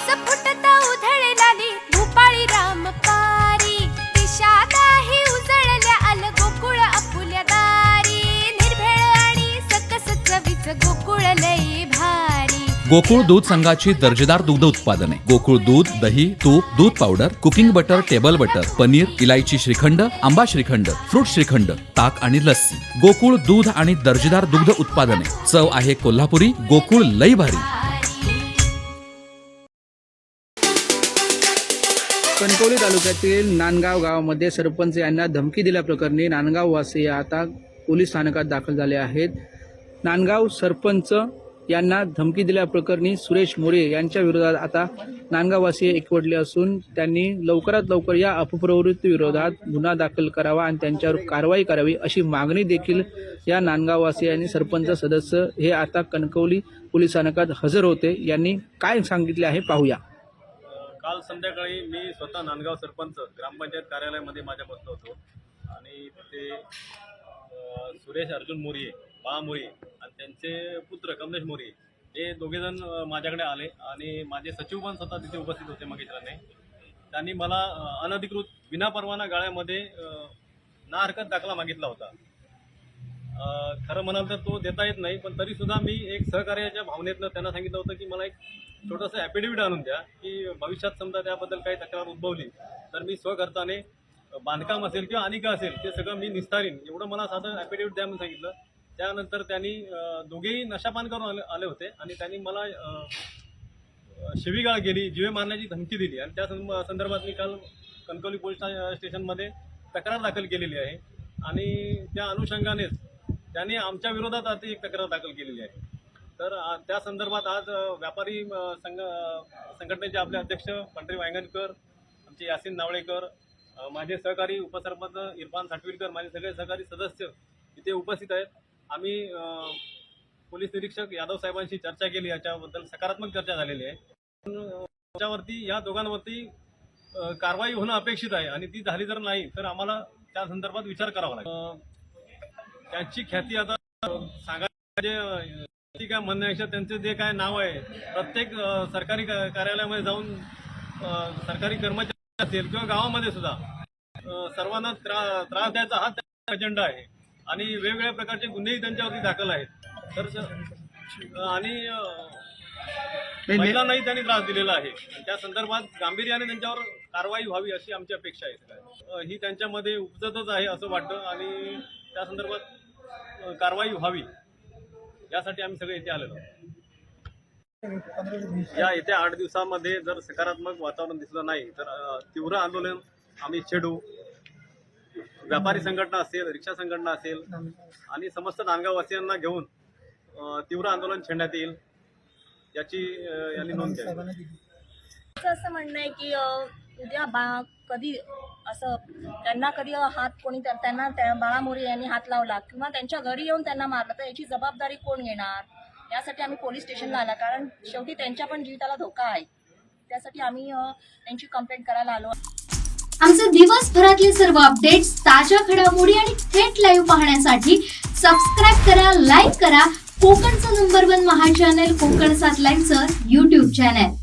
केस फुटता उधळलाली भूपाळी रामपारी दिशादाही उजळल्या आल गोकुळ आपुल्या दारी निर्भेळ आणि सकस चवीच गोकुळ लई भारी। गोकुळ दूध संघाची दर्जेदार दुग्ध उत्पादने गोकुळ दूध, दही, तूप, दूध powder, cooking butter, table butter, paneer, इलायची श्रीखंड, आंबा श्रीखंड, फ्रूट श्रीखंड, ताक आणि लस्सी। गोकुळ दूध आणि दर्जेदार दुग्ध उत्पादने, चव आहे कोल्हापुरी, गोकुळ लई भारी। कणकवली तालुक्यातील नांदगाव गावामध्ये सरपंच यांना धमकी दिल्याप्रकरणी नांदगाव वासी आता पोलीस स्थानकात दाखल झाले आहेत। नांदगाव सरपंच यांना धमकी दिल्याप्रकरणी सुरेश मोरे यांच्या विरोधात आता नांदगाववासी एकवटले असून त्यांनी लवकरात लवकर या अपप्रवृत्ती विरोधात गुन्हा दाखल करावा आणि त्यांच्यावर कारवाई करावी अशी मागणी देखील या नांदगाववासियांनी सरपंच सदस्य हे आता कणकवली पोलीस स्थानकात हजर होते। यांनी काय सांगितले आहे पाहूया। काल संध्याकाळी मी स्वतः नांदगाव सरपंच ग्रामपंचायत कार्यालयामध्ये माझ्या बसलो होतो आणि ते सुरेश अर्जुन मोरे, बा मोरे आणि त्यांचे पुत्र कमलेश मोरे हे दोघेजण माझ्याकडे आले आणि माझे सचिव पण स्वतः तिथे उपस्थित होते मगेश्वराने। त्यांनी मला अनधिकृत विनापरवाना गाळ्यामध्ये ना हरकत दाखला मागितला होता। खरं म्हणाल तर तो देता येत नाही, पण तरीसुद्धा मी एक सहकार्याच्या भावनेतनं त्यांना सांगितलं होतं की मला एक छोटंसं ॲफिडेव्हिट आणून द्या की भविष्यात समजा त्याबद्दल काही तक्रार उद्भवली तर मी स्वखर्चाने बांधकाम असेल किंवा आणि का असेल ते सगळं मी निस्तारीन, एवढं मला साधं ॲफिडेव्हिट द्या म्हणून सांगितलं। त्यानंतर त्यांनी दोघेही नशापान करून आले होते आणि त्यांनी मला शिवीगाळ केली, जीवे मारण्याची धमकी दिली आणि त्या संदर्भात मी काल कणकवली पोलीस स्टेशनमध्ये तक्रार दाखल केलेली आहे आणि त्या अनुषंगानेच त्यांनी आमच्या विरोधात आता एक तक्रार दाखल केलेली आहे। तर त्या संदर्भात आज व्यापारी संघटनेचे आपले अध्यक्ष पंढरी वांगणकर, आमचे यासीन नावळेकर, माझे सहकारी उपसरपंच इरफान साटविलकर, माझे सगळे सहकारी सदस्य इथे उपस्थित आहेत। आम्ही पोलीस निरीक्षक यादव साहेबांशी चर्चा केली, याच्याबद्दल सकारात्मक चर्चा झालेली आहे। त्याच्यावरती या दोघांवरती कारवाई होणं अपेक्षित आहे आणि ती झाली जर नाही तर आम्हाला त्या संदर्भात विचार करावा लागेल। त्यांची ख्याती आता सांगायची काय म्हणण्यापेक्षा त्यांचे जे काय नाव आहे प्रत्येक सरकारी कार्यालयामध्ये जाऊन सरकारी कर्मचारी असेल किंवा गावामध्ये सुद्धा सर्वांना त्रास द्यायचा हा त्यांचा अजेंडा आहे आणि वेगवेगळ्या प्रकारचे गुन्हेही त्यांच्यावरती दाखल आहेत। तर आणि महिलांनाही त्यांनी त्रास दिलेला आहे, त्या संदर्भात गांभीर्याने त्यांच्यावर कारवाई व्हावी अशी आमची अपेक्षा आहे। ही त्यांच्यामध्ये उपजतच आहे असं वाटतं आणि त्या संदर्भात कारवाई व्हावी यासाठी आम्ही सगळे इथे आलेलो आहोत। या येत्या 8 दिवसामध्ये जर सकारात्मक वातावरण दिसलं नाही तर तीव्र आंदोलन आम्ही छेडू। व्यापारी संघटना असेल, रिक्षा संघटना असेल आणि समस्त नांदगाववासियांना घेऊन तीव्र आंदोलन छेडण्यात येईल याची यांनी नोंद केली। असं म्हणणं आहे की उद्या कधी असं त्यांना कधी हात कोणी त्यांना बाळा मोरे यांनी हात लावला किंवा त्यांच्या घरी येऊन त्यांना मारलं तर याची जबाबदारी कोण घेणार? यासाठी आम्ही पोलीस स्टेशनला आला, कारण शेवटी त्यांच्या पण जीविताला धोका आहे। त्यासाठी आम्ही त्यांची कंप्लेंट करायला आलो। आमचे दिवसभरातले सर्व अपडेट्स, ताज्या घडामोडी आणि थेट लाईव्ह पाहण्यासाठी सबस्क्राईब करा, लाईक करा कोकणचं नंबर 1 महा चॅनल कोकण 7 लाईव्हचं YouTube चॅनल।